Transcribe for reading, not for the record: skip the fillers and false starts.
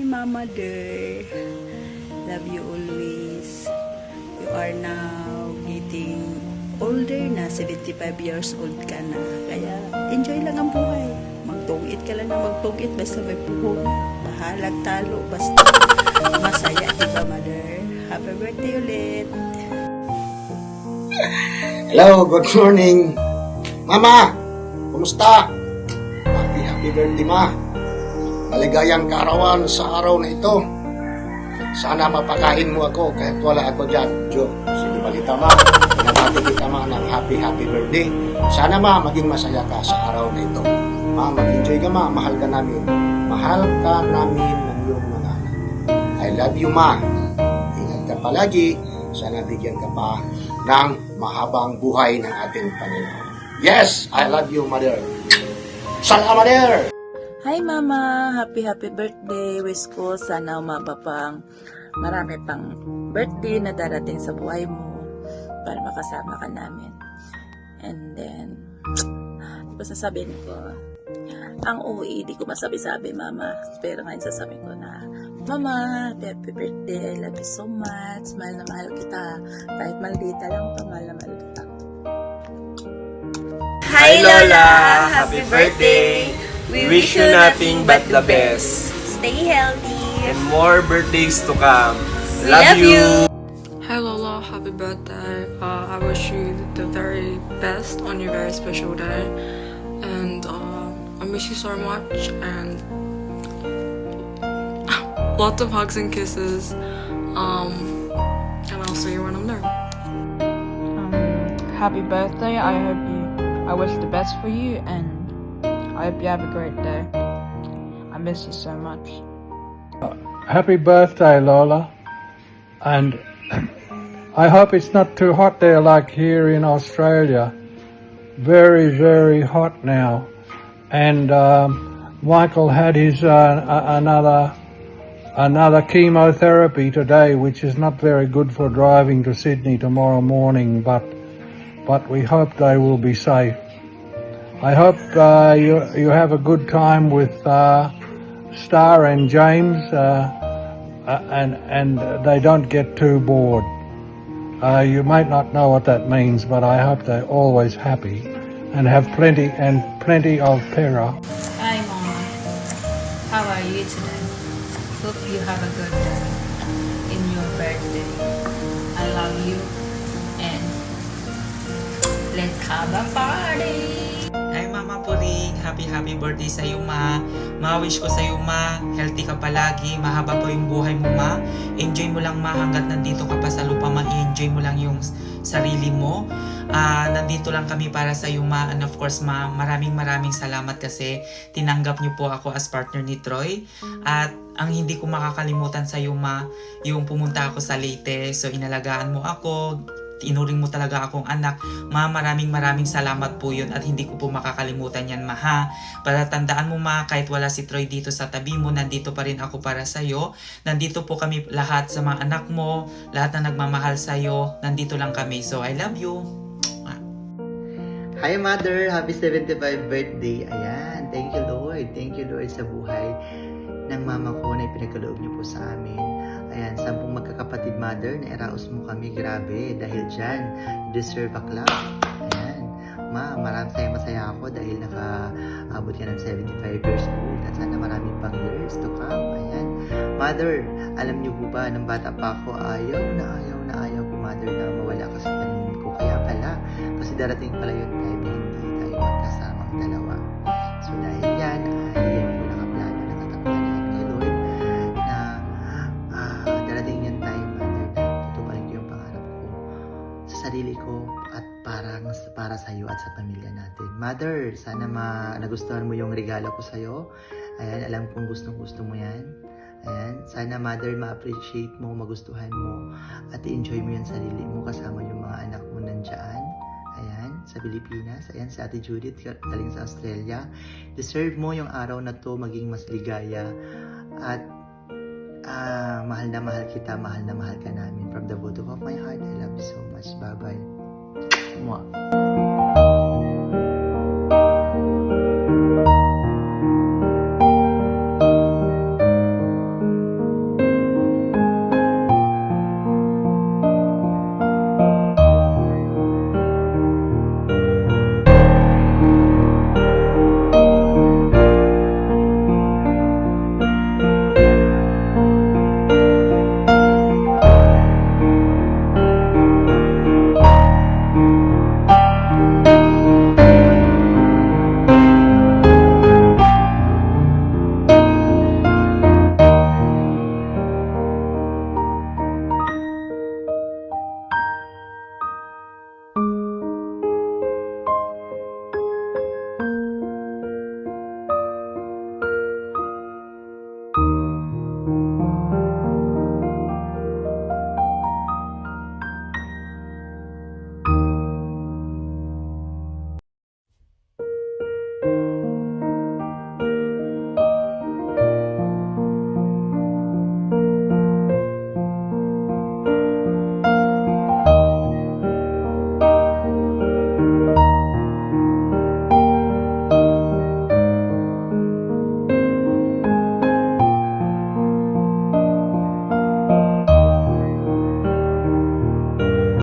Mama dear. Love you always. You are now getting older na. 75 years old ka na. Kaya enjoy lang ang buhay. Magtungit ka lang na magtungit. Basta may puhon. Bahalag talo. Basta masaya. Diba, mother? Happy birthday ulit. Hello, good morning. Mama, kumusta? Happy birthday, ma. Maligayang kaarawan sa araw na ito. Sana mapakain mo ako kahit wala ako dyan. Jo, sige balita, ma. Pinamati kita, ma, ng happy birthday. Sana, ma, maging masaya ka sa araw na ito. Ma, mag-enjoy ka, ma. Mahal ka namin. Mahal ka namin ng iyong mga anak. I love you, ma. Ingat ka palagi. Sana bigyan ka pa ng mahabang buhay ng ating Panginoon. Yes, I love you, mother. Salamat, mother! Hi Mama! Happy birthday! Wish ko sana umaba pang marami pang birthday na darating sa buhay mo para makasama ka namin. And then, sasabihin ko, ang uwi, di ko masabi-sabi Mama. Pero ngayon sasabihin ko na, Mama, happy birthday! I love you so much. Mahal na mahal kita. Kahit maldita lang ito, mahal na mahal kita. Hi Lola! Happy birthday! We wish you nothing but the best. Stay healthy. And more birthdays to come. We love you. Hi Lola, happy birthday. I wish you the very best on your very special day. And I miss you so much. And lots of hugs and kisses. And I'll see you when I'm there. Happy birthday. I wish the best for you, and I hope you have a great day. I miss you so much. Happy birthday, Lola. And I hope it's not too hot there like here in Australia. Very, very hot now. And Michael had his another chemotherapy today, which is not very good for driving to Sydney tomorrow morning, but we hope they will be safe. I hope you have a good time with Star and James, and they don't get too bored. You might not know what that means, but I hope they're always happy and have plenty of pera. Hi Mom, how are you today? Hope you have a good day in your birthday. I love you and let's have a party! Hi Mama Puring, happy birthday sa iyo ma. Ma-wish ko sa iyo ma, healthy ka palagi, mahaba pa yung buhay mo ma. Enjoy mo lang ma hanggat nandito ka pa sa lupa ma, enjoy mo lang yung sarili mo. Nandito lang kami para sa iyo ma, and of course ma, maraming salamat kasi tinanggap niyo po ako as partner ni Troy. At ang hindi ko makakalimutan sa iyo ma, yung pumunta ako sa Leyte, so inalagaan mo ako, inuring mo talaga akong anak. Ma, maraming salamat po yun at hindi ko po makakalimutan yan ma ha. Para tandaan mo ma, kahit wala si Troy dito sa tabi mo, nandito pa rin ako para sa'yo. Nandito po kami lahat sa mga anak mo, lahat na nagmamahal sa'yo, nandito lang kami. So I love you. Hi Mother, happy 75th birthday. Ayan, thank you Lord sa buhay ng mama ko na ipinagkaloob niyo po sa amin. Ayan, 10 magkakapatid Mother, na iraos mo kami, grabe. Dahil dyan, you deserve a clap. Ayan, ma, maraming masaya ako dahil nakaabot ka ng 75 years old. At sana marami pang years to come. Ayan, Mother, alam niyo po ba, nang bata pa ako, ayaw na ko Mother na mawala ka sa paningin ko. Kaya pala, kasi darating pala yung time na hindi tayo magkasamang dalawa. So dahil yan, ay ko nakaplano, nakatakpan ni Lord na darating yung time Mother na tutuparin ko yung pangarap ko sa sarili ko at para sa iyo at sa pamilya natin. Mother, sana nagustuhan mo yung regalo ko sa iyo. Ayan, alam kong gustong-gusto mo yan. Ayan, sana Mother ma-appreciate mo, magustuhan mo at i-enjoy mo yung sarili mo kasama yung mga anak mo nandyan. Ayan, sa Pilipinas. Ayan, si Ate Judith, galing sa Australia. Deserve mo yung araw na to maging mas ligaya. At mahal na mahal kita, mahal na mahal ka namin. From the bottom of my heart, I love you so much. Bye-bye. Mwah.